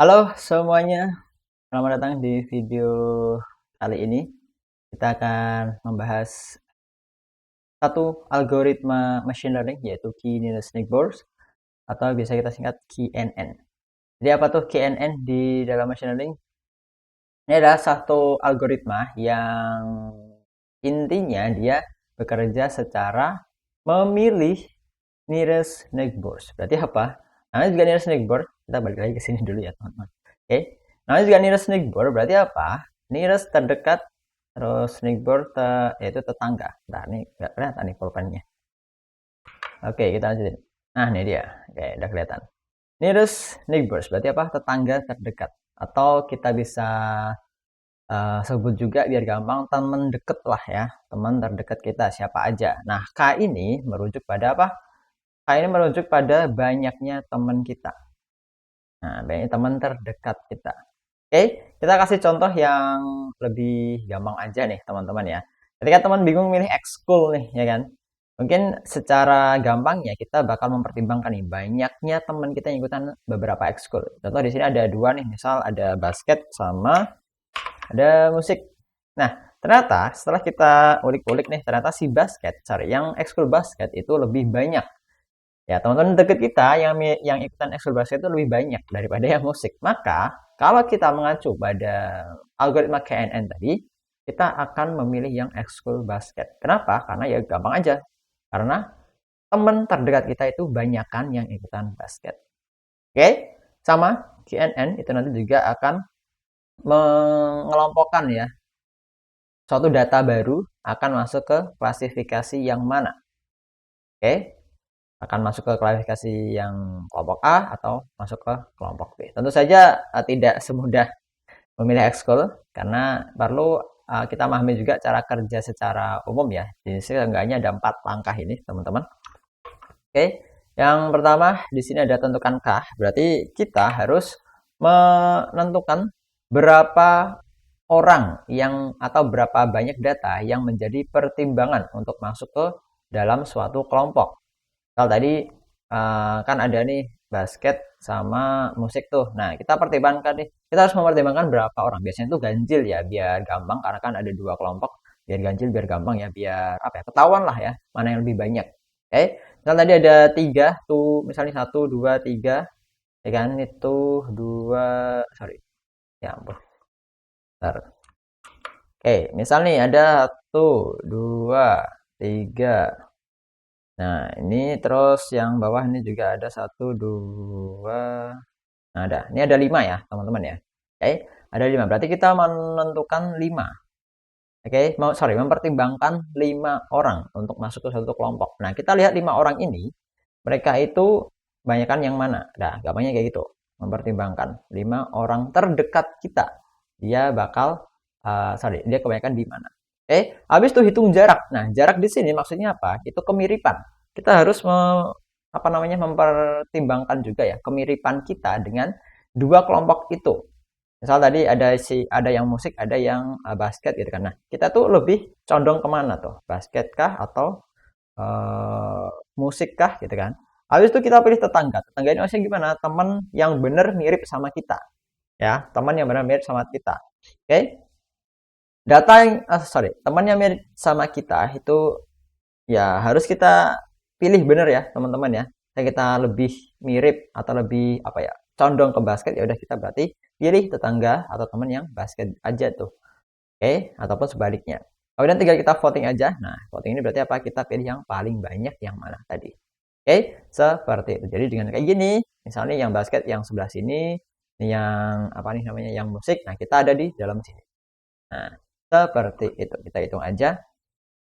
Halo semuanya, selamat datang di video kali ini. Kita akan membahas satu algoritma machine learning yaitu Key Nearest Neighbors atau biasa kita singkat KNN. Jadi apa tuh KNN di dalam machine learning? Ini adalah satu algoritma yang intinya dia bekerja secara memilih nearest neighbors. Berarti apa? Namanya juga nearest neighbor. Kita balik lagi ke sini dulu ya teman-teman. Oke. Namanya juga nearest neighbor berarti apa? Nearest terdekat terus neighbor yaitu tetangga. Nah, ini nggak kelihatan nih pulpennya. Oke, kita lanjutin. Nah, ini dia. Oke, udah kelihatan. Nearest neighbors berarti apa? Tetangga terdekat. Atau kita bisa sebut juga biar gampang teman deket lah ya. Teman terdekat kita siapa aja. Nah, K ini merujuk pada apa? K ini merujuk pada banyaknya teman kita. Nah, banyaknya teman terdekat kita. Oke, kita kasih contoh yang lebih gampang aja nih teman-teman ya. Ketika teman bingung milih ekskul nih ya kan. Mungkin secara gampangnya kita bakal mempertimbangkan nih banyaknya teman kita yang ikutan beberapa ekskul. Contoh di sini ada dua nih, misal ada basket sama ada musik. Nah, ternyata setelah kita ulik-ulik nih, ternyata si yang ekskul basket itu lebih banyak. Ya, teman-teman deket kita yang ikutan ekskul basket itu lebih banyak daripada yang musik. Maka, kalau kita mengacu pada algoritma KNN tadi, kita akan memilih yang ekskul basket. Kenapa? Karena ya gampang aja. Karena teman terdekat kita itu banyakan yang ikutan basket. Oke? Sama KNN itu nanti juga akan mengelompokkan ya suatu data baru akan masuk ke klasifikasi yang mana. Oke, akan masuk ke klasifikasi yang kelompok A atau masuk ke kelompok B. Tentu saja tidak semudah memilih ekskul karena perlu kita memahami juga cara kerja secara umum ya. Di sini seenggaknya ada 4 langkah ini, teman-teman. Oke, yang pertama di sini ada tentukan K. Berarti kita harus menentukan berapa orang yang atau berapa banyak data yang menjadi pertimbangan untuk masuk ke dalam suatu kelompok. Kalau tadi kan ada nih basket sama musik tuh. Nah, kita pertimbangkan nih. Kita harus mempertimbangkan berapa orang. Biasanya itu ganjil ya, biar gampang karena kan ada dua kelompok. Biar ganjil, biar gampang ya, biar apa ya, ketahuan lah ya, mana yang lebih banyak. Oke, misal tadi ada tiga tuh, misalnya satu, dua, tiga, ya kan? Itu dua, sorry, ya ampun. Bentar. Oke, misal nih ada satu, dua, tiga. Nah, ini terus yang bawah ini juga ada satu, dua. Nah, ada. Ini ada lima ya, teman-teman ya. Oke, ada lima. Berarti kita menentukan lima. Oke, mempertimbangkan lima orang untuk masuk ke satu kelompok. Nah, kita lihat lima orang ini, mereka itu banyakkan yang mana? Nah, gampangnya kayak gitu. Mempertimbangkan lima orang terdekat kita. Dia bakal, dia kebanyakan di mana? Habis itu hitung jarak. Nah, jarak di sini maksudnya apa? Itu kemiripan. Kita harus mempertimbangkan juga ya kemiripan kita dengan dua kelompok itu. Misal tadi ada yang musik, ada yang basket gitu kan. Nah, kita tuh lebih condong kemana tuh? Basket kah atau uh, musik kah gitu kan? Habis itu kita pilih tetangga. Tetangga ini maksudnya gimana? Teman yang benar mirip sama kita. Ya, teman yang benar mirip sama kita. Oke, teman yang mirip sama kita itu ya harus kita pilih bener ya teman-teman ya. Kita lebih mirip atau lebih apa ya condong ke basket ya udah kita berarti pilih tetangga atau teman yang basket aja tuh. Oke, ataupun sebaliknya. Kemudian tinggal kita voting aja. Nah, voting ini berarti apa? Kita pilih yang paling banyak yang mana tadi. Oke, seperti itu. Jadi dengan kayak gini, misalnya yang basket yang sebelah sini, yang apa nih namanya yang musik. Nah, kita ada di dalam sini. Nah, seperti itu. Kita hitung aja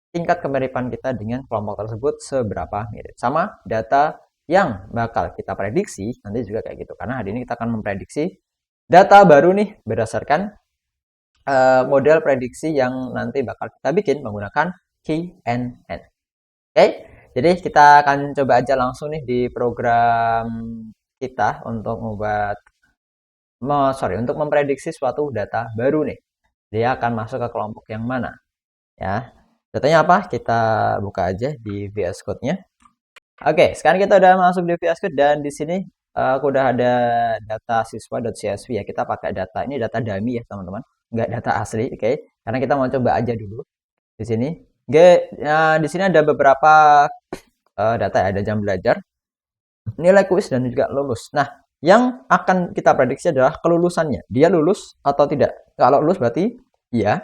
tingkat kemiripan kita dengan kelompok tersebut seberapa mirip. Sama data yang bakal kita prediksi nanti juga kayak gitu. Karena hari ini kita akan memprediksi data baru nih berdasarkan model prediksi yang nanti bakal kita bikin menggunakan KNN. Oke, jadi kita akan coba aja langsung nih di program kita untuk untuk memprediksi suatu data baru nih. Dia akan masuk ke kelompok yang mana? Ya, datanya apa? Kita buka aja di VS Code-nya. Oke, sekarang kita udah masuk di VS Code dan di sini aku udah ada data siswa.csv ya. Kita pakai data ini data dummy ya teman-teman, nggak data asli, oke? Karena kita mau coba aja dulu di sini. Oke, di sini ada beberapa data ya, ada jam belajar, nilai kuis dan juga lulus. Nah, yang akan kita prediksi adalah kelulusannya. Dia lulus atau tidak? Kalau lulus berarti iya.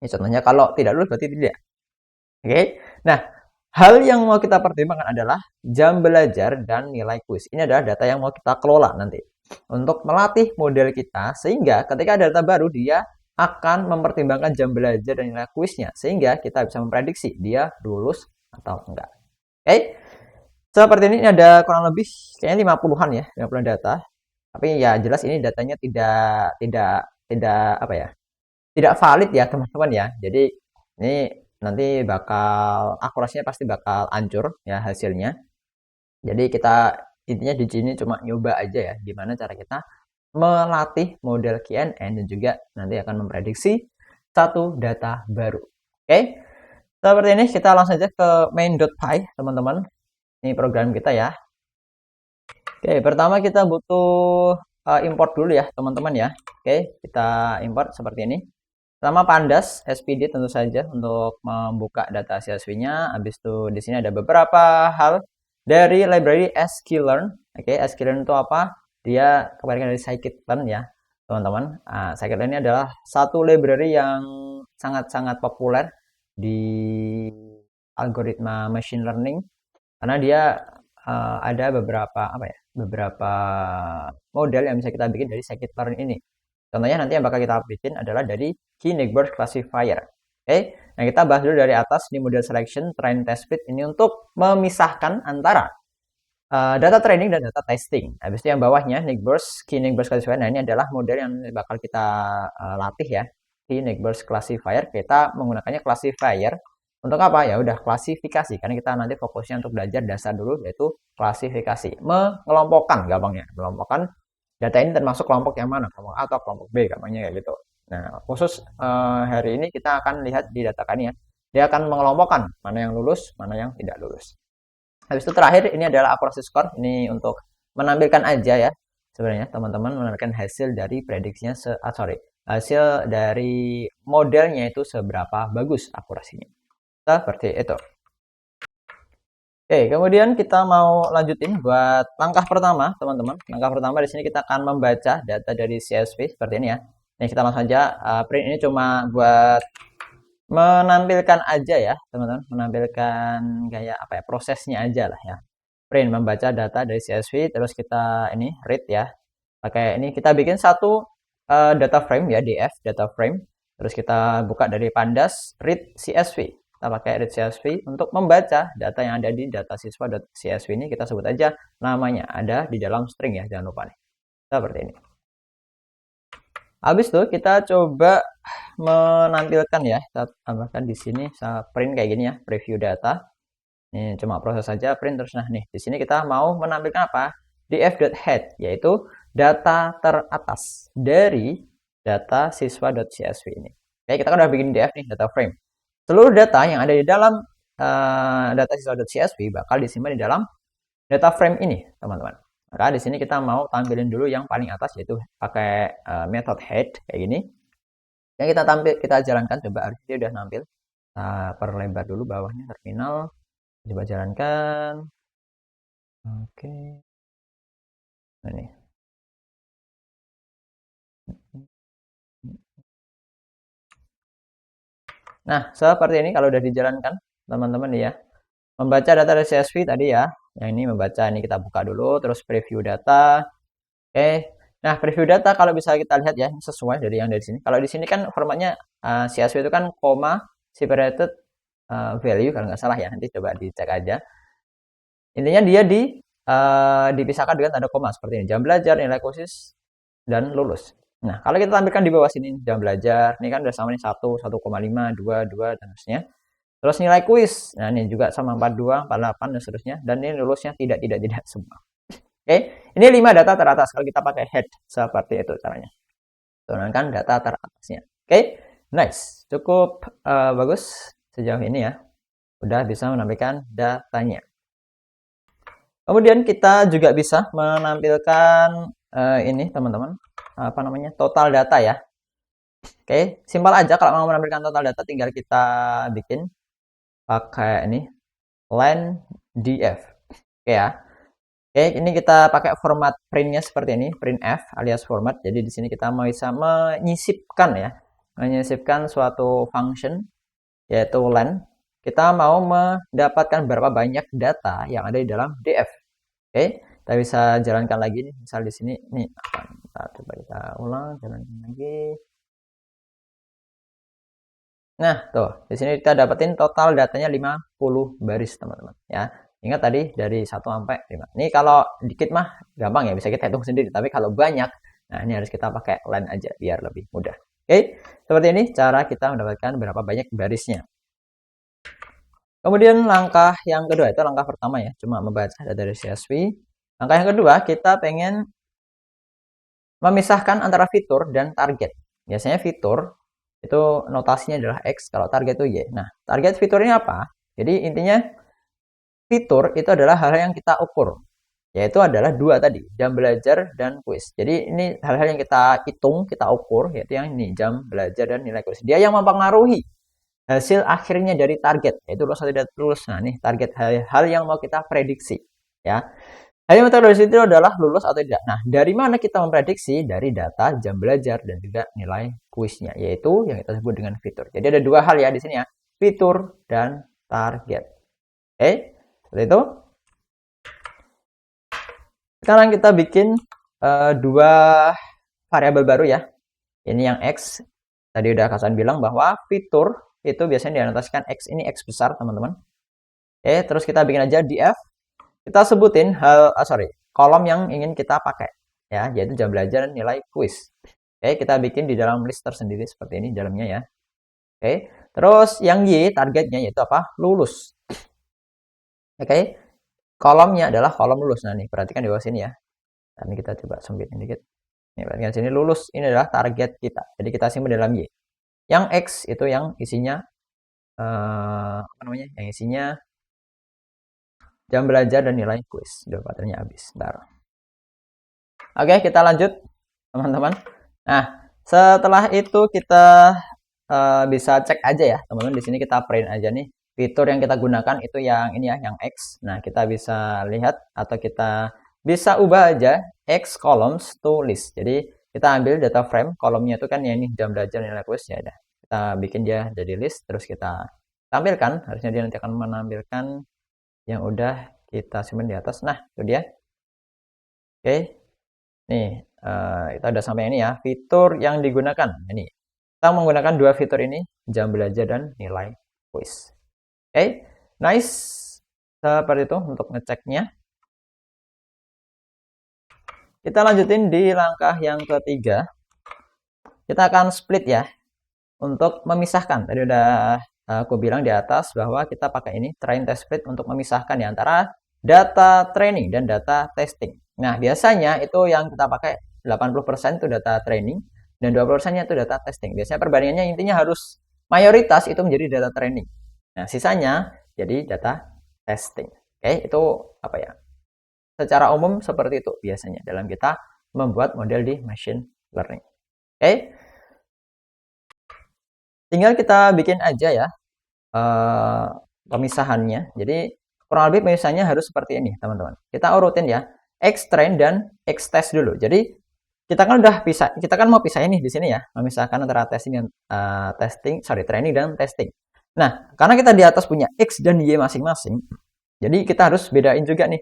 Ini contohnya kalau tidak lulus berarti tidak. Oke. Nah, hal yang mau kita pertimbangkan adalah jam belajar dan nilai kuis. Ini adalah data yang mau kita kelola nanti untuk melatih model kita sehingga ketika ada data baru dia akan mempertimbangkan jam belajar dan nilai kuisnya sehingga kita bisa memprediksi dia lulus atau enggak. Oke. Seperti ini ada kurang lebih kayaknya 50-an ya, 50-an data. Tapi ya jelas ini datanya tidak apa ya? Tidak valid ya, teman-teman ya. Jadi ini nanti bakal akurasinya pasti bakal hancur ya hasilnya. Jadi kita intinya di sini cuma nyoba aja ya gimana cara kita melatih model KNN dan juga nanti akan memprediksi satu data baru. Oke. Seperti ini kita langsung saja ke main.py teman-teman. Ini program kita ya. Oke, pertama kita butuh import dulu ya teman-teman ya. Oke, kita import seperti ini. Pertama pandas SPD tentu saja untuk membuka data CSV-nya. Habis itu di sini ada beberapa hal dari library sklearn. Oke, sklearn itu apa? Dia kebalikan dari scikit-learn ya, teman-teman. Scikit-learn ini adalah satu library yang sangat-sangat populer di algoritma machine learning karena dia ada beberapa model yang bisa kita bikin dari scikit-learn ini. Contohnya nanti yang bakal kita bikin adalah dari Key-Neighbors Classifier. Oke, nah kita bahas dulu dari atas ini model selection, train, test fit ini untuk memisahkan antara data training dan data testing. Habis itu yang bawahnya neighbors, Key-Neighbors Classifier. Nah ini adalah model yang bakal kita latih ya. Key-Neighbors Classifier kita menggunakannya classifier untuk apa? Ya udah klasifikasi karena kita nanti fokusnya untuk belajar dasar dulu yaitu klasifikasi. Mengelompokkan gampangnya. Mengelompokkan data ini termasuk kelompok yang mana? Kelompok A atau kelompok B gampangnya kayak gitu. Nah, khusus hari ini kita akan lihat di data kan ya. Dia akan mengelompokkan mana yang lulus, mana yang tidak lulus. Habis itu terakhir ini adalah accuracy score. Ini untuk menampilkan aja ya. Sebenarnya teman-teman menampilkan hasil dari prediksinya hasil dari modelnya itu seberapa bagus akurasinya. Seperti itu. Oke, kemudian kita mau lanjutin buat langkah pertama, teman-teman. Langkah pertama di sini kita akan membaca data dari CSV seperti ini ya. Ini kita langsung saja print ini cuma buat menampilkan aja ya, teman-teman. Menampilkan kayak apa ya, prosesnya aja lah ya. Print membaca data dari CSV, terus kita ini read ya. Pakai ini kita bikin satu data frame ya, df data frame. Terus kita buka dari pandas read CSV. Kita pakai read CSV untuk membaca data yang ada di data siswa.csv ini kita sebut aja namanya ada di dalam string ya, jangan lupa nih. Seperti ini. Habis itu kita coba menampilkan ya, kita tambahkan di sini print kayak gini ya, preview data. Ini cuma proses saja print terus. Nah nih di sini kita mau menampilkan apa? df.head yaitu data teratas dari data siswa.csv ini. Oke, kita kan udah bikin df nih, data frame. Seluruh data yang ada di dalam data siswa.csv bakal disimpan di dalam data frame ini, teman-teman. Maka di sini kita mau tampilin dulu yang paling atas yaitu pakai method head kayak gini. Yang kita jalankan coba harus dia udah nampil. Perlebar dulu bawahnya terminal. Coba jalankan. Oke. Ini. Nah, seperti ini kalau udah dijalankan, teman-teman ya. Membaca data dari CSV tadi ya. Yang ini membaca, ini kita buka dulu, terus preview data. Oke. Nah, preview data kalau bisa kita lihat ya, sesuai dari yang dari sini. Kalau di sini kan formatnya CSV itu kan koma separated value kalau nggak salah ya. Nanti coba dicek aja. Intinya dia dipisahkan dengan tanda koma seperti ini. Jam belajar, nilai khusus, dan lulus. Nah, kalau kita tampilkan di bawah sini jam belajar, ini kan udah sama nih 1, 1,5, 2, 2 dan seterusnya. Terus nilai kuis. Nah, ini juga sama 42, 48 dan seterusnya. Dan ini lulusnya tidak semua. Oke, ini 5 data teratas kalau kita pakai head seperti itu caranya. Turunkan data teratasnya. Oke, nice. Cukup bagus sejauh ini ya. Udah bisa menampilkan datanya. Kemudian kita juga bisa menampilkan ini teman-teman, apa namanya, total data ya. Oke, simpel aja kalau mau menampilkan total data tinggal kita bikin pakai ini line df. Oke ya. Oke, ini kita pakai format printnya seperti ini, printf alias format. Jadi di sini kita mau bisa menyisipkan ya, menyisipkan suatu function yaitu len. Kita mau mendapatkan berapa banyak data yang ada di dalam df. Oke, kita bisa jalankan lagi nih. Misal di sini nih, coba kita ulang, jalankan lagi. Nah, tuh, di sini kita dapetin total datanya 50 baris, teman-teman, ya. Ingat tadi dari 1 sampai 5. Ini kalau dikit mah gampang ya, bisa kita hitung sendiri. Tapi kalau banyak, nah ini harus kita pakai len aja biar lebih mudah. Oke, seperti ini cara kita mendapatkan berapa banyak barisnya. Kemudian langkah yang kedua, itu langkah pertama ya, cuma membaca data dari CSV. Langkah yang kedua, kita pengen memisahkan antara fitur dan target. Biasanya fitur itu notasinya adalah X, kalau target itu Y. Nah, target fitur ini apa? Jadi intinya fitur itu adalah hal yang kita ukur, yaitu adalah dua tadi, jam belajar dan kuis. Jadi ini hal-hal yang kita hitung, kita ukur, yaitu yang ini, jam belajar dan nilai kuis. Dia yang mempengaruhi hasil akhirnya dari target, yaitu lulus atau tidak lulus. Nah, nih target hal yang mau kita prediksi, ya. Hal yang kita prediksi itu adalah lulus atau tidak. Nah, dari mana kita memprediksi? Dari data jam belajar dan juga nilai kuisnya, yaitu yang kita sebut dengan fitur. Jadi ada dua hal ya di sini ya, fitur dan target. Oke, seperti itu. Sekarang kita bikin dua variabel baru ya. Ini yang X. Tadi udah Kasan bilang bahwa fitur itu biasanya dianotasikan X, ini X besar teman-teman. Oke, terus kita bikin aja df. Kita sebutin kolom yang ingin kita pakai ya, yaitu jam belajar dan nilai kuis. Oke, kita bikin di dalam list tersendiri seperti ini dalamnya ya. Oke, terus yang Y targetnya yaitu apa? Lulus. Oke, kolomnya adalah kolom lulus. Nah nih, perhatikan di bawah sini ya. Ini kita coba sempitin dikit. Nih, perhatikan sini lulus, ini adalah target kita. Jadi kita simpan dalam Y. Yang X itu yang isinya apa namanya? Yang isinya jam belajar dan nilai kuis. Udah baterainya habis. Bentar. Oke, kita lanjut teman-teman. Nah, setelah itu kita bisa cek aja ya, teman-teman. Di sini kita print aja nih. Fitur yang kita gunakan itu yang ini ya, yang X. Nah, kita bisa lihat atau kita bisa ubah aja X columns to list. Jadi, kita ambil data frame, kolomnya itu kan ya ini jam belajar nilai kuis ya udah. Kita bikin dia jadi list, terus kita tampilkan. Harusnya dia nanti akan menampilkan yang udah kita simpan di atas. Nah, itu dia. Oke. Nih, kita udah sampai ini ya, fitur yang digunakan. Ini, kita menggunakan dua fitur ini, jam belajar dan nilai kuis. Oke, nice. Seperti itu untuk ngeceknya. Kita lanjutin di langkah yang ketiga. Kita akan split ya, untuk memisahkan. Tadi udah aku bilang di atas bahwa kita pakai ini, train test split, untuk memisahkan di antara data training dan data testing. Nah, biasanya itu yang kita pakai 80% itu data training dan 20%-nya itu data testing. Biasanya perbandingannya intinya harus mayoritas itu menjadi data training. Nah, sisanya jadi data testing. Oke, itu apa ya? Secara umum seperti itu biasanya dalam kita membuat model di machine learning. Oke. Tinggal kita bikin aja ya pemisahannya. Jadi kurang lebih pemisahannya harus seperti ini, teman-teman. Kita urutin ya, X train dan X test dulu. Jadi kita kan udah pisah, kita kan mau pisahin nih di sini ya, memisahkan antara testing dan training dan testing. Nah, karena kita di atas punya X dan Y masing-masing, jadi kita harus bedain juga nih,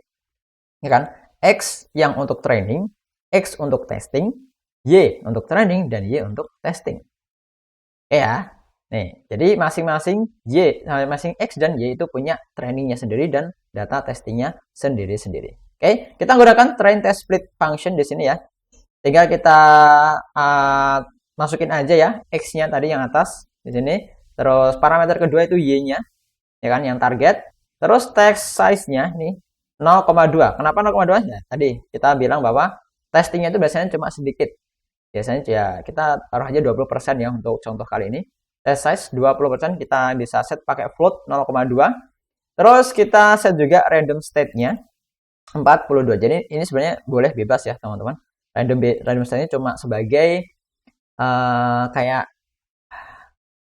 ya kan? X yang untuk training, X untuk testing, Y untuk training, dan Y untuk testing. Ya, nih, jadi masing-masing X dan Y itu punya trainingnya sendiri dan data testingnya sendiri-sendiri. Oke, kita menggunakan train test split function di sini ya. Tinggal kita masukin aja ya X-nya tadi yang atas di sini. Terus parameter kedua itu Y-nya, ya kan, yang target. Terus text size-nya nih 0,2. Kenapa 0,2? Ya, tadi kita bilang bahwa testingnya itu biasanya cuma sedikit. Biasanya ya kita taruh aja 20% ya untuk contoh kali ini. Test size 20% kita bisa set pakai float 0,2. Terus kita set juga random state-nya. 42. Jadi ini sebenarnya boleh bebas ya teman-teman. Random style ini cuma sebagai kayak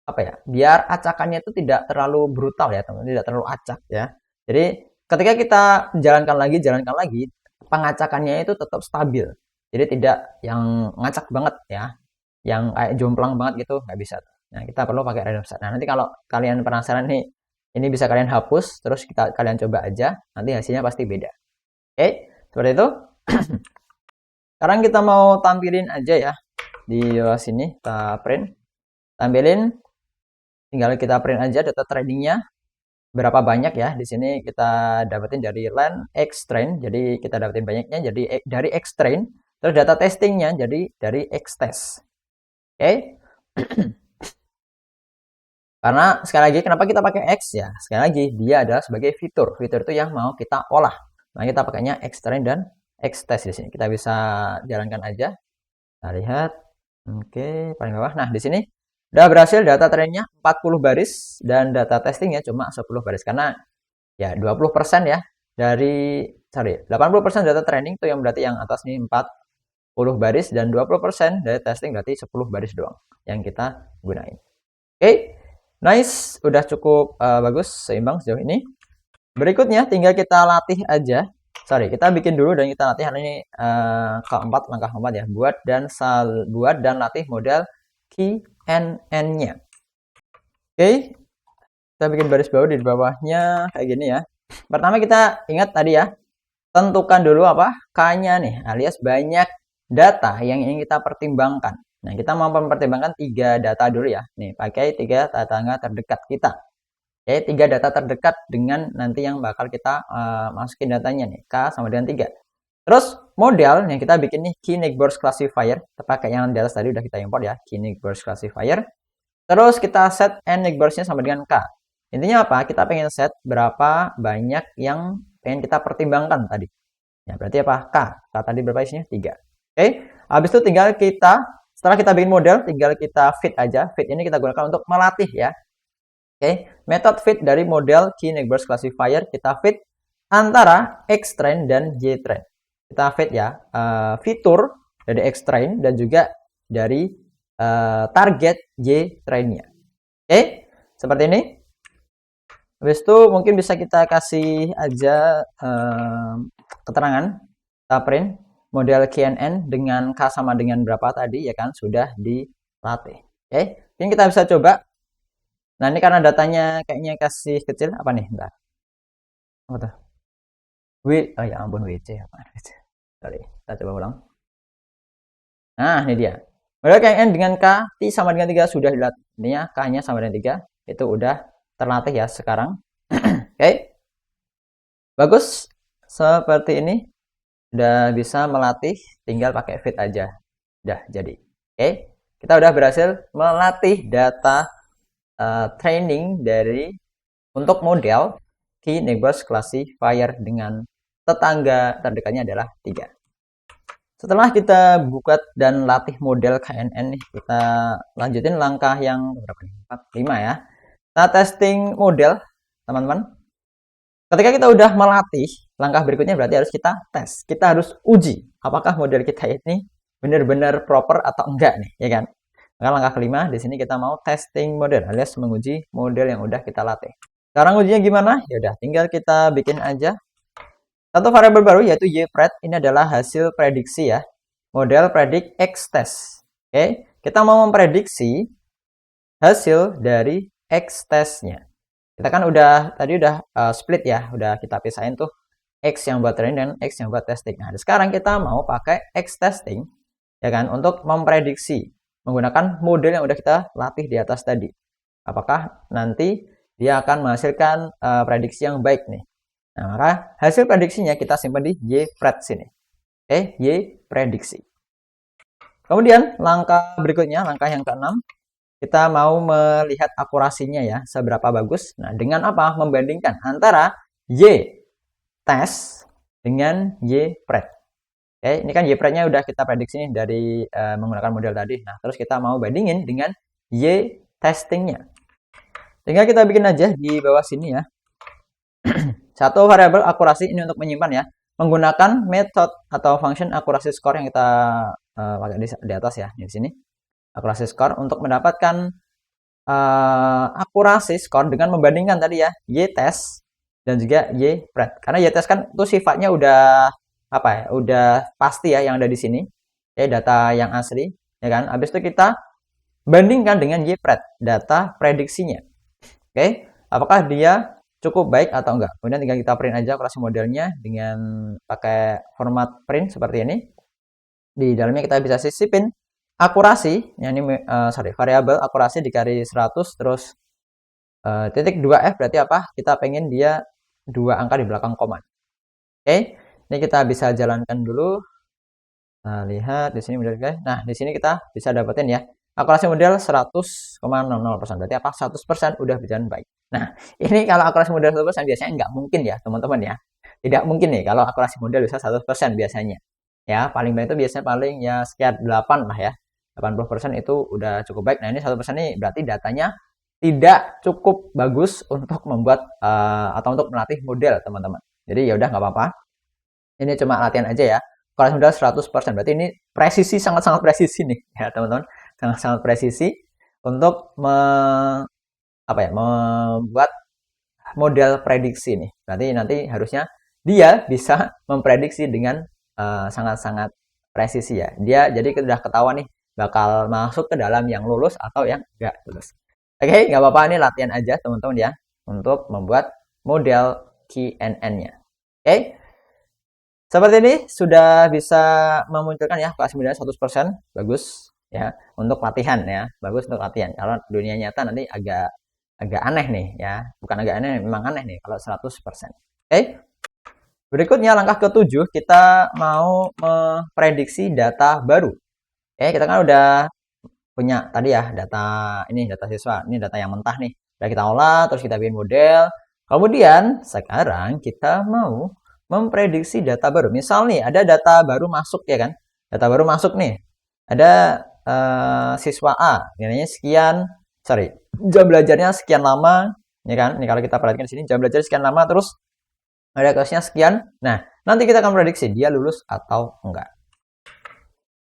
apa ya, biar acakannya itu tidak terlalu brutal ya teman-teman, tidak terlalu acak ya. Jadi ketika kita jalankan lagi, pengacakannya itu tetap stabil. Jadi tidak yang ngacak banget ya, yang kayak jomplang banget gitu, nggak bisa. Nah, kita perlu pakai random start. Nah, nanti kalau kalian penasaran nih, ini bisa kalian hapus, terus kalian coba aja, nanti hasilnya pasti beda. Oke, seperti itu. Sekarang kita mau tampilin aja ya di bawah sini, kita print, tampilin, tinggal kita print aja data tradingnya berapa banyak ya. Di sini kita dapetin dari line X train, jadi kita dapetin banyaknya jadi dari X train, terus data testingnya jadi dari X test. Oke. Karena sekali lagi kenapa kita pakai X ya? Sekali lagi dia adalah sebagai fitur. Fitur itu yang mau kita olah. Nah, kita pakainya X train dan X test di sini. Kita bisa jalankan aja. Kita lihat. Oke, paling bawah. Nah, di sini udah berhasil data trainnya 40 baris dan data testingnya cuma 10 baris karena ya 20% ya dari 80% data training itu yang berarti yang atas nih 40 baris dan 20% dari testing berarti 10 baris doang yang kita gunain. Oke, nice, udah cukup bagus, seimbang sejauh ini. Berikutnya tinggal kita latih aja. Kita bikin dulu dan kita latih. Hari ini langkah keempat ya. Buat dan latih model KNN-nya. Oke, kita bikin baris baru di bawahnya kayak gini ya. Pertama kita ingat tadi ya, tentukan dulu apa K-nya nih, alias banyak data yang ingin kita pertimbangkan. Nah, kita mau mempertimbangkan 3 data dulu ya. Nih, pakai 3 tetangga terdekat kita. Oke, 3 data terdekat dengan nanti yang bakal kita masukin datanya nih, K sama dengan 3. Terus model yang kita bikin nih Key Neighbors Classifier, pakai yang di atas tadi udah kita import ya, Key Neighbors Classifier. Terus kita set N neighbors-nya sama dengan K. Intinya apa? Kita pengen set berapa banyak yang pengen kita pertimbangkan tadi. Ya, berarti apa? K. K tadi berapa isinya? 3. Oke, habis itu tinggal setelah kita bikin model, tinggal kita fit aja. Fit ini kita gunakan untuk melatih ya. Oke, method fit dari model Key Neighbors Classifier kita fit antara X train dan Y train. Kita fit ya, fitur dari X train dan juga dari target Y trainnya. Oke, seperti ini. Habis itu mungkin bisa kita kasih aja keterangan, kita print model KNN dengan K sama dengan berapa tadi ya kan, sudah dilatih. Oke, ini kita bisa coba. Nah, ini karena datanya kayaknya kasih kecil, apa nih? Bentar. Apa tuh? Oh ya ampun, WC apa? Sorry, kita coba ulang. Nah, ini dia. Model KNN dengan K, T sama dengan 3 sudah dilatih. Intinya K-nya sama dengan 3, itu udah terlatih ya sekarang. Oke. Bagus. Seperti ini. Udah bisa melatih, tinggal pakai fit aja. Udah jadi. Oke. Kita udah berhasil melatih data training untuk model Key Neighbors Classifier dengan tetangga terdekatnya adalah 3. Setelah kita buka dan latih model KNN nih, kita lanjutin langkah yang berapa nih? 4, 5 ya. Kita testing model, teman-teman. Ketika kita udah melatih, langkah berikutnya berarti harus kita tes. Kita harus uji apakah model kita ini benar-benar proper atau enggak nih, ya kan? Maka langkah kelima di sini kita mau testing model alias menguji model yang udah kita latih. Sekarang ujinya gimana? Ya udah, tinggal kita bikin aja satu variabel baru yaitu YPRED. Ini adalah hasil prediksi ya. Model predict X test. Oke, kita mau memprediksi hasil dari X testnya. Kita kan tadi udah split ya, udah kita pisahin tuh X yang buat training dan X yang buat testing. Nah, sekarang kita mau pakai X testing ya kan untuk memprediksi menggunakan model yang udah kita latih di atas tadi. Apakah nanti dia akan menghasilkan prediksi yang baik nih. Nah, maka hasil prediksinya kita simpan di YPRED sini. Oke, YPrediksi. Kemudian langkah berikutnya, langkah yang ke-6, kita mau melihat akurasinya ya, seberapa bagus. Nah, dengan apa? Membandingkan antara Y test dengan YPRED. Oke, ini kan YPRED-nya udah kita prediksi nih dari menggunakan model tadi. Nah, terus kita mau bandingin dengan Y testingnya. Tinggal kita bikin aja di bawah sini ya. Satu variabel akurasi ini untuk menyimpan ya. menggunakan method atau function akurasi skor yang kita pakai di atas ya, di sini. Akurasi skor untuk mendapatkan akurasi skor dengan membandingkan tadi ya, y-test dan juga y-pred. Karena y-test kan itu sifatnya udah apa ya? Udah pasti ya yang ada di sini. Ya, data yang asli, ya kan? Habis itu kita bandingkan dengan y-pred, data prediksinya. Oke, apakah dia cukup baik atau enggak? Kemudian tinggal kita print aja akurasi modelnya dengan pakai format print seperti ini. Di dalamnya kita bisa sisipin akurasi, ya ini variabel akurasi dikali 100 terus titik 2F berarti apa? Kita pengen dia 2 angka di belakang koma. Oke, ini kita bisa jalankan dulu. Nah, lihat di sini model guys. Nah, di sini kita bisa dapetin ya. Akurasi model 100,00%. Berarti apa? 100% udah berjalan baik. Nah, ini kalau akurasi model 100% biasanya nggak mungkin ya, teman-teman ya. Tidak mungkin nih kalau akurasi model bisa 100% biasanya. Ya, paling banyak itu biasanya paling ya sekitar 8 lah ya. 80% itu udah cukup baik. Nah, ini 100% ini berarti datanya tidak cukup bagus untuk membuat atau untuk melatih model, teman-teman. Jadi ya udah nggak apa-apa. Ini cuma latihan aja ya. Kalau modal 100%, berarti ini presisi, sangat-sangat presisi nih ya teman-teman. Sangat-sangat presisi untuk apa ya, membuat model prediksi nih. Berarti nanti harusnya dia bisa memprediksi dengan sangat-sangat presisi ya. Dia jadi sudah ketahuan nih bakal masuk ke dalam yang lulus atau yang enggak lulus. Oke, nggak apa-apa, ini latihan aja teman-teman ya untuk membuat model QNN-nya. Oke. Seperti ini sudah bisa memunculkan ya kelas 100%, bagus ya untuk latihan ya, bagus untuk latihan. Kalau dunia nyata nanti agak aneh nih ya, bukan agak aneh, memang aneh nih kalau 100%. Oke. Berikutnya langkah ke-7, kita mau memprediksi data baru. Oke, kita kan udah punya tadi ya data ini, data siswa, ini data yang mentah nih. Udah kita olah, terus kita bikin model. Kemudian sekarang kita mau memprediksi data baru. Misal nih ada data baru masuk ya kan, data baru masuk nih, ada siswa A nilainya sekian, jam belajarnya sekian lama ya kan. Ini kalau kita perhatikan di sini jam belajar sekian lama, terus ada kelasnya sekian. Nah, nanti kita akan prediksi dia lulus atau enggak.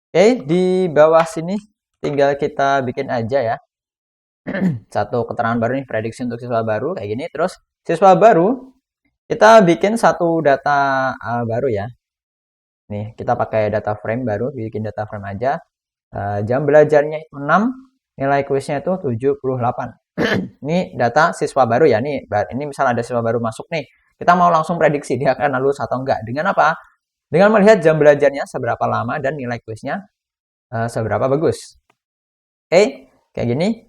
Oke, di bawah sini tinggal kita bikin aja ya satu keterangan baru nih, prediksi untuk siswa baru kayak gini. Terus siswa baru kita bikin satu data baru ya. Nih, kita pakai data frame baru, bikin data frame aja. Jam belajarnya 6, nilai kuisnya itu 78. Ini data siswa baru ya. Nih, ini misal ada siswa baru masuk nih. Kita mau langsung prediksi dia akan lulus atau enggak. Dengan apa? Dengan melihat jam belajarnya seberapa lama dan nilai kuisnya seberapa bagus. Oke, kayak gini.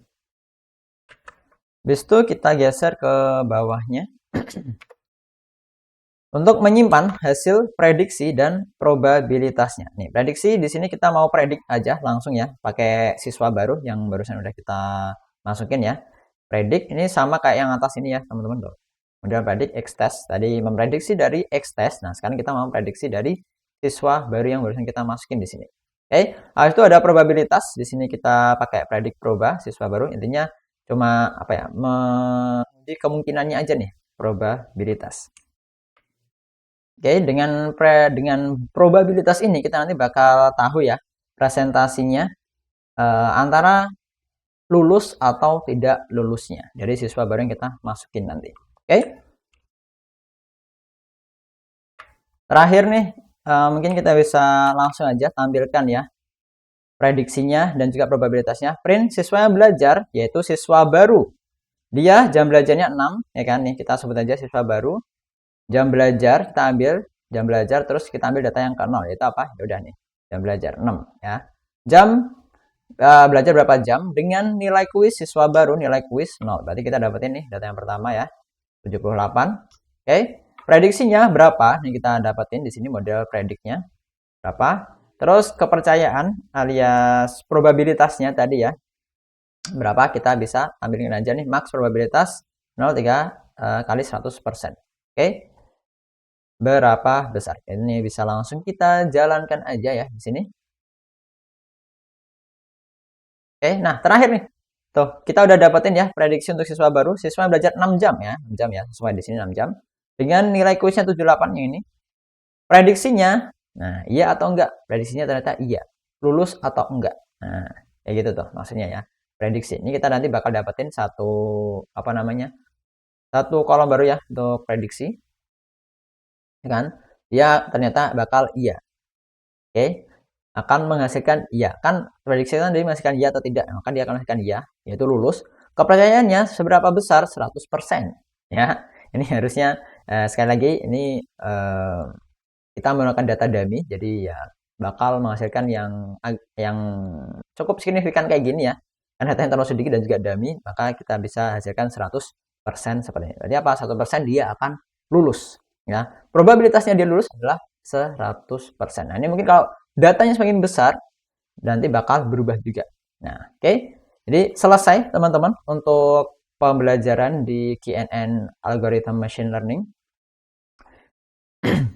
Habis itu kita geser ke bawahnya. Untuk menyimpan hasil prediksi dan probabilitasnya. Nih, prediksi di sini kita mau predik aja langsung ya, pakai siswa baru yang barusan udah kita masukin ya. Predik ini sama kayak yang atas ini ya, teman-teman tuh. Model predik X-test tadi memprediksi dari X-test. Nah, sekarang kita mau prediksi dari siswa baru yang barusan kita masukin di sini. Oke, habis itu ada probabilitas. Di sini kita pakai predik proba siswa baru. Intinya cuma apa ya? Menguji kemungkinannya aja nih, probabilitas. Oke, dengan probabilitas ini kita nanti bakal tahu ya presentasinya antara lulus atau tidak lulusnya dari siswa baru yang kita masukin nanti. Oke. Terakhir nih, mungkin kita bisa langsung aja tampilkan ya prediksinya dan juga probabilitasnya. Print siswa yang belajar, yaitu siswa baru. Dia jam belajarnya 6, ya kan? Nih kita sebut aja siswa baru. Jam belajar kita ambil jam belajar, terus kita ambil data yang ke 0, yaitu apa? Ya udah nih, jam belajar 6 ya. Jam belajar berapa jam dengan nilai kuis siswa baru, nilai kuis 0. Berarti kita dapetin nih data yang pertama ya, 78. Oke. Prediksinya berapa? Nih kita dapetin di sini model prediknya berapa. Terus kepercayaan alias probabilitasnya tadi ya. Berapa? Kita bisa ambilin aja nih max probabilitas 0,3 kali 100%. Oke. Berapa besar? Ini bisa langsung kita jalankan aja ya di sini. Oke, nah terakhir nih. Tuh, kita udah dapetin ya prediksi untuk siswa baru. Siswa belajar 6 jam ya, 6 jam ya, sesuai di sini 6 jam. Dengan nilai kuisnya 78 yang ini. prediksinya, nah iya atau enggak, prediksinya ternyata iya, lulus atau enggak. Nah, kayak gitu tuh maksudnya ya. Prediksi. Ini kita nanti bakal dapetin satu apa namanya? Satu kolom baru ya untuk prediksi, ya kan? Dia ternyata bakal iya. Oke. Akan menghasilkan iya. Kan prediksi kan dia menghasilkan iya atau tidak. Maka dia akan menghasilkan iya, yaitu lulus. Kepercayaannya seberapa besar? 100%. Ya. Ini harusnya sekali lagi ini kita menggunakan data dummy, jadi ya bakal menghasilkan yang cukup signifikan kayak gini ya. Kan data yang terlalu sedikit dan juga dummy, maka kita bisa hasilkan 100% seperti ini. Jadi apa? 100% dia akan lulus. Ya. Probabilitasnya dia lulus adalah 100%. Nah, ini mungkin kalau datanya semakin besar, nanti bakal berubah juga. Nah, oke. Jadi selesai teman-teman untuk pembelajaran di KNN Algorithm Machine Learning.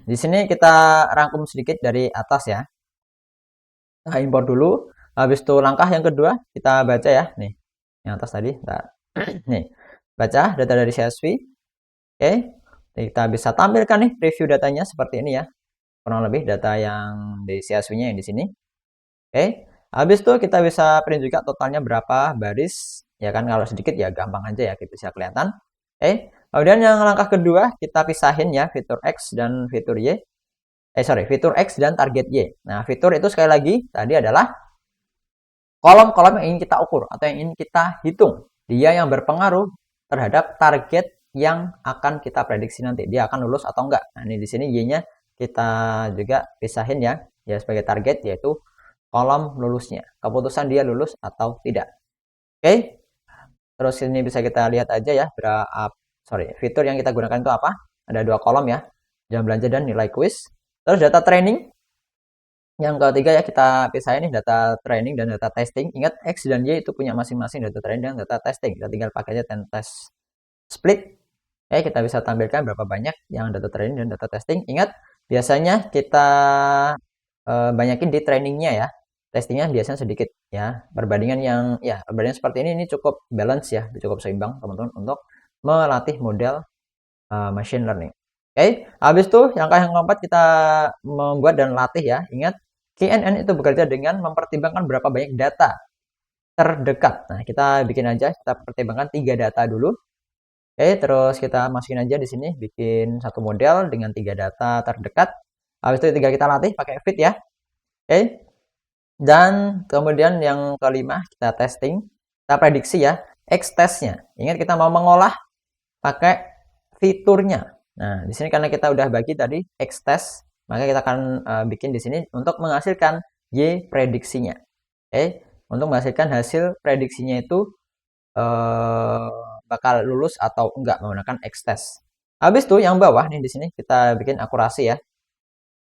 Di sini kita rangkum sedikit dari atas ya. Nah, import dulu. Habis itu langkah yang kedua kita baca ya. Nih, yang atas tadi. Nih, baca data dari CSV. Oke. Kita bisa tampilkan nih review datanya seperti ini ya. Kurang lebih data yang di CSV-nya yang di sini. Oke. Habis itu kita bisa print juga totalnya berapa baris. Ya kan kalau sedikit ya gampang aja ya, kita bisa kelihatan. Oke. Kemudian yang langkah kedua kita pisahin ya fitur X dan fitur Y. Fitur X dan target Y. Nah, fitur itu sekali lagi tadi adalah kolom-kolom yang ingin kita ukur atau yang ingin kita hitung. Dia yang berpengaruh terhadap target yang akan kita prediksi nanti. Dia akan lulus atau enggak. Nah, ini di sini Y-nya kita juga pisahin ya. Ya sebagai target yaitu kolom lulusnya. Keputusan dia lulus atau tidak. Oke. Terus ini bisa kita lihat aja ya fitur yang kita gunakan itu apa? Ada dua kolom ya. Jam belanja dan nilai kuis. Terus data training. Yang ketiga ya kita pisahin nih data training dan data testing. Ingat X dan Y itu punya masing-masing data training dan data testing. Kita tinggal pakai aja test split. Kita bisa tampilkan berapa banyak yang data training dan data testing. Ingat biasanya kita banyakin di trainingnya ya. Testingnya biasanya sedikit ya. Perbandingan seperti ini cukup balance ya, cukup seimbang teman-teman untuk melatih model machine learning. Oke, habis itu langkah yang keempat kita membuat dan latih ya. Ingat, KNN itu bekerja dengan mempertimbangkan berapa banyak data terdekat. Nah, kita bikin aja, kita pertimbangkan 3 data dulu. Oke, terus kita masukin aja di sini, bikin satu model dengan 3 data terdekat. Habis itu 3 kita latih pakai fit ya. Oke, dan kemudian yang kelima kita testing, kita prediksi ya, X-testnya. Ingat kita mau mengolah pakai fiturnya. Nah, di sini karena kita udah bagi tadi X-test, maka kita akan bikin di sini untuk menghasilkan Y prediksinya. Oke, untuk menghasilkan hasil prediksinya itu bakal lulus atau enggak menggunakan X-test. Habis itu yang bawah nih di sini kita bikin akurasi ya.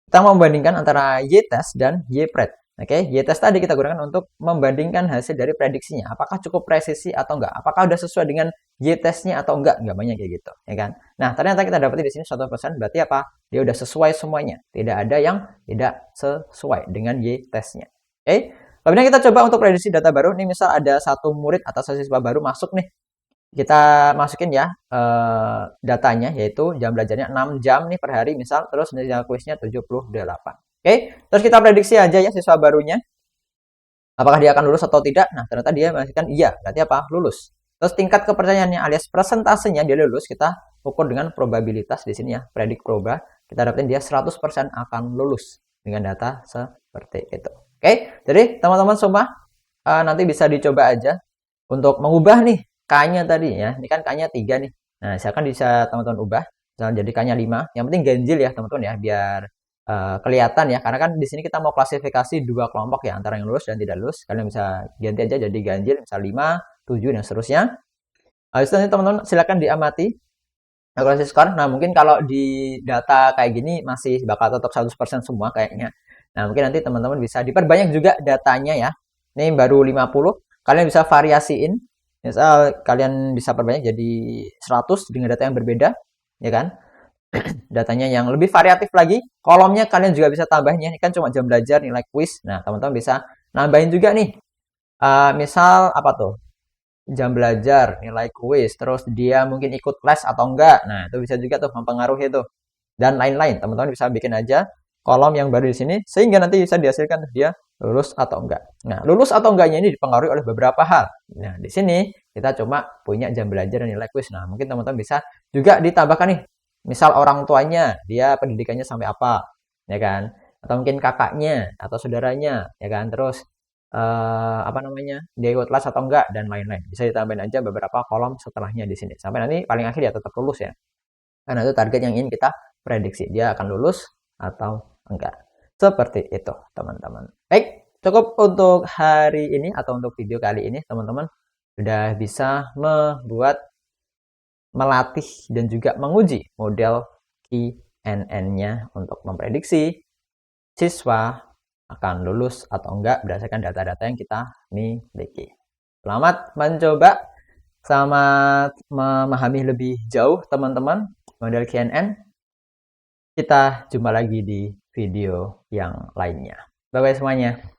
Kita membandingkan antara Y-test dan Y-pred. Oke, Y-test tadi kita gunakan untuk membandingkan hasil dari prediksinya. Apakah cukup presisi atau enggak? Apakah sudah sesuai dengan Y-testnya atau enggak? Enggak banyak kayak gitu, ya kan? Nah, ternyata kita dapetin di sini 100%, berarti apa? Dia udah sesuai semuanya. Tidak ada yang tidak sesuai dengan Y-testnya. Oke, kemudian kita coba untuk prediksi data baru. Ini misal ada satu murid atau siswa baru masuk nih. Kita masukin ya datanya, yaitu jam belajarnya 6 jam nih per hari misal, terus nilai kuisnya 78. Oke, terus kita prediksi aja ya siswa barunya. Apakah dia akan lulus atau tidak? Nah, ternyata dia menghasilkan iya. Berarti apa? Lulus. Terus tingkat kepercayaannya alias persentasenya dia lulus, kita ukur dengan probabilitas di sini ya. Predik proba. Kita dapetin dia 100% akan lulus dengan data seperti itu. Oke, jadi teman-teman semua nanti bisa dicoba aja untuk mengubah nih K-nya tadi ya. Ini kan K-nya 3 nih. Nah, misalkan bisa teman-teman ubah. Misalkan jadi K-nya 5. Yang penting ganjil ya teman-teman ya, biar kelihatan ya, karena kan di sini kita mau klasifikasi 2 kelompok ya, antara yang lulus dan tidak lulus. Kalian bisa ganti aja jadi ganjil, misal 5, 7 dan seterusnya. Habis itu teman-teman silakan diamati akurasi skor. Nah, mungkin kalau di data kayak gini masih bakal tetap 100% semua kayaknya. Nah, mungkin nanti teman-teman bisa diperbanyak juga datanya ya. Ini baru 50, kalian bisa variasiin. Misal kalian bisa perbanyak jadi 100 dengan data yang berbeda, ya kan? Datanya yang lebih variatif lagi, kolomnya kalian juga bisa tambahin ya. Ini kan cuma jam belajar, nilai kuis. Nah, teman-teman bisa nambahin juga nih. Misal apa tuh? Jam belajar, nilai kuis, terus dia mungkin ikut les atau enggak. Nah, itu bisa juga tuh mempengaruhi tuh. dan lain-lain. Teman-teman bisa bikin aja kolom yang baru di sini sehingga nanti bisa dihasilkan dia lulus atau enggak. Nah, lulus atau enggaknya ini dipengaruhi oleh beberapa hal. Nah, di sini kita cuma punya jam belajar dan nilai kuis. Nah, mungkin teman-teman bisa juga ditambahkan nih. Misal orang tuanya, dia pendidikannya sampai apa, ya kan? Atau mungkin kakaknya atau saudaranya, ya kan? Terus apa namanya? Dia ikut kelas atau enggak dan lain-lain. Bisa ditambahin aja beberapa kolom setelahnya di sini. Sampai nanti paling akhir ya tetap lulus ya. Karena itu target yang ingin kita prediksi. Dia akan lulus atau enggak. Seperti itu, teman-teman. Baik, cukup untuk hari ini atau untuk video kali ini, teman-teman. Sudah bisa membuat, melatih, dan juga menguji model QNN-nya untuk memprediksi siswa akan lulus atau enggak berdasarkan data-data yang kita miliki. Selamat mencoba, selamat memahami lebih jauh, teman-teman, model QNN. Kita jumpa lagi di video yang lainnya. Bye-bye semuanya.